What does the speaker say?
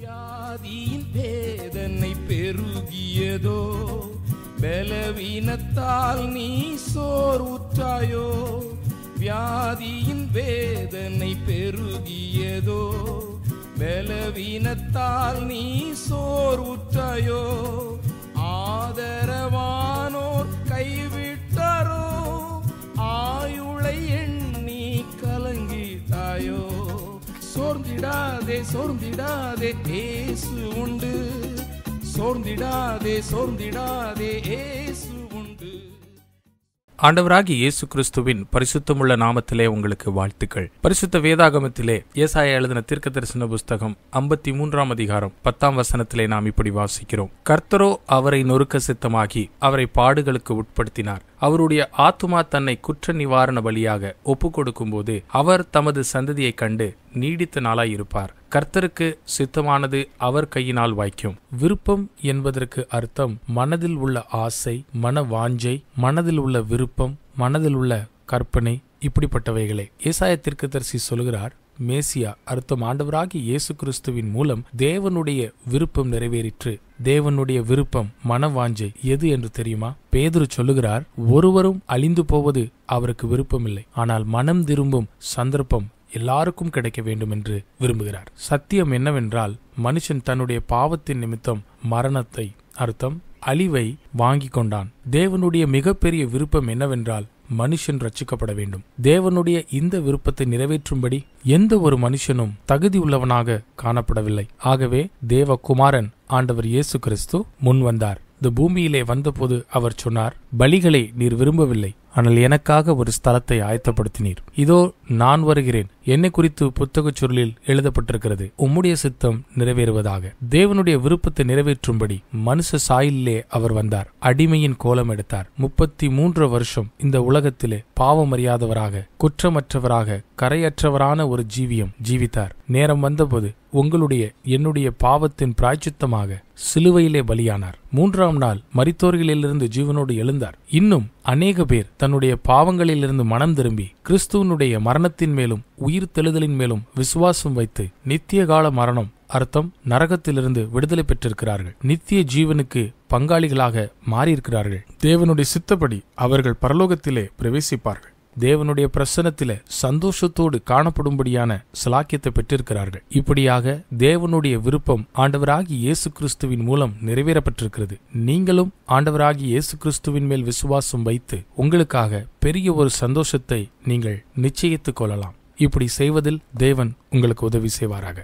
வியாதியின் வேதனை பெருகியதோ, பலவீனத்தால் நீ சோர்வுற்றாயோ. வியாதியின் வேதனை பெருகியதோ, பலவீனத்தால் நீ சோர்வுற்றாயோ. ஆதரவானோர் கைவிட்டாரோ, ஆயுளை எண்ணி கலங்கிட்டாயோ. சோர்ந்திடாதே சோர்ந்திடாதே இயேசு உண்டு, சோர்ந்திடாதே சோர்ந்திடாதே இயேசு உண்டு. ஆண்டவராகிய இயேசு கிறிஸ்துவின் பரிசுத்தமுள்ள நாமத்திலே உங்களுக்கு வாழ்த்துக்கள். பரிசுத்த வேதாகமத்திலே ஏசாயா எழுதின தீர்க்கதரிசன புஸ்தகம் 53ஆம் அதிகாரம் 10ஆம் வசனத்திலே நாம் இப்படி வாசிக்கிறோம். கர்த்தரோ அவரை நொறுக்க சித்தமாகி அவரை பாடுகளுக்கு உட்படுத்தினார். அவருடைய ஆத்துமா தன்னை குற்ற நிவாரண பலியாக ஒப்பு கொடுக்கும் போது அவர் தமது சந்ததியை கண்டு நீடித்த நாளாயிருப்பார். கர்த்தருக்கு சித்தமானது அவர் கையினால் வாய்க்கும். விருப்பம் என்பதற்கு அர்த்தம் மனதில் உள்ள ஆசை, மன வாஞ்சை, மனதில் உள்ள விருப்பம், மனதில் உள்ள கற்பனை, இப்படிப்பட்டவைகளே. ஏசாயா தீர்க்கதரிசி சொல்கிறார், மேசியா அர்த்தம் ஆண்டவராகிய இயேசு கிறிஸ்துவின் மூலம் தேவனுடைய விருப்பம் நிறைவேறிற்று. தேவனுடைய விருப்பம், மனவாஞ்சை எது என்று தெரியுமா? பேதுரு சொல்லுகிறார், ஒருவரும் அழிந்து போவது அவருக்கு விருப்பமில்லை, ஆனால் மனம் திரும்பும் சந்தர்ப்பம் எல்லாருக்கும் கிடைக்க வேண்டும் என்று விரும்புகிறார். சத்தியம் என்னவென்றால், மனுஷன் தன்னுடைய பாவத்தின் நிமித்தம் மரணத்தை, அர்த்தம் அழிவை வாங்கி கொண்டான். தேவனுடைய மிகப்பெரிய விருப்பம் என்னவென்றால் மனுஷன் ரட்சிக்கப்பட வேண்டும். தேவனுடைய இந்த விருப்பத்தை நிறைவேற்றும்படி எந்த ஒரு மனுஷனும் தகுதி உள்ளவனாக காணப்படவில்லை. ஆகவே தேவகுமாரன் ஆண்டவர் இயேசு கிறிஸ்து முன் வந்தார். இந்த பூமியிலே வந்தபோது அவர் சொன்னார், பலிகளை நீர் விரும்பவில்லை, ஆனால் எனக்காக ஒரு ஸ்தலத்தை ஆயத்தப்படுத்தினீர். இதோ நான் வருகிறேன், என்னை குறித்து புத்தகச் சுருளில் எழுதப்பட்டிருக்கிறது, உம்முடைய சித்தம் நிறைவேறுவதாக. தேவனுடைய விருப்பத்தை நிறைவேற்றும்படி மனுஷ சாயலிலே அவர் வந்தார். அடிமையின் கோலம் எடுத்தார். 33 வருஷம் இந்த உலகத்திலே பாவமறியாதவராக, குற்றமற்றவராக, கரையற்றவரான ஒரு ஜீவியம் ஜீவித்தார். நேரம் வந்தபோது உங்களுடைய என்னுடைய பாவத்தின் பிராயச்சித்தமாக சிலுவையிலே பலியானார். 3ஆம் நாள் மரித்தோர்களிலிருந்து ஜீவனோடு எழுந்தார். இன்னும் அநேக பேர் தன்னுடைய பாவங்களிலிருந்து மனம் திரும்பி கிறிஸ்துவனுடைய மரணத்தின் மேலும் உயிர் தெழுதலின் மேலும் விசுவாசம் வைத்து நித்திய கால மரணம், அர்த்தம் நரகத்திலிருந்து விடுதலை பெற்றிருக்கிறார்கள். நித்திய ஜீவனுக்கு பங்காளிகளாக மாறியிருக்கிறார்கள். தேவனுடைய சித்தப்படி அவர்கள் பரலோகத்திலே பிரவேசிப்பார்கள். தேவனுடைய பிரசன்னத்திலே சந்தோஷத்தோடு காணப்படும்படியான சலாக்கியத்தை பெற்றிருக்கிறார்கள். இப்படியாக தேவனுடைய விருப்பம் ஆண்டவராகிய இயேசு கிறிஸ்துவின் மூலம் நிறைவேறப்பட்டிருக்கிறது. நீங்களும் ஆண்டவராகிய இயேசு கிறிஸ்துவின் மேல் விசுவாசம் வைத்து உங்களுக்காக பெரிய ஒரு சந்தோஷத்தை நீங்கள் நிச்சயித்துக் கொள்ளலாம். இப்படி செய்வதில் தேவன் உங்களுக்கு உதவி செய்வாராக.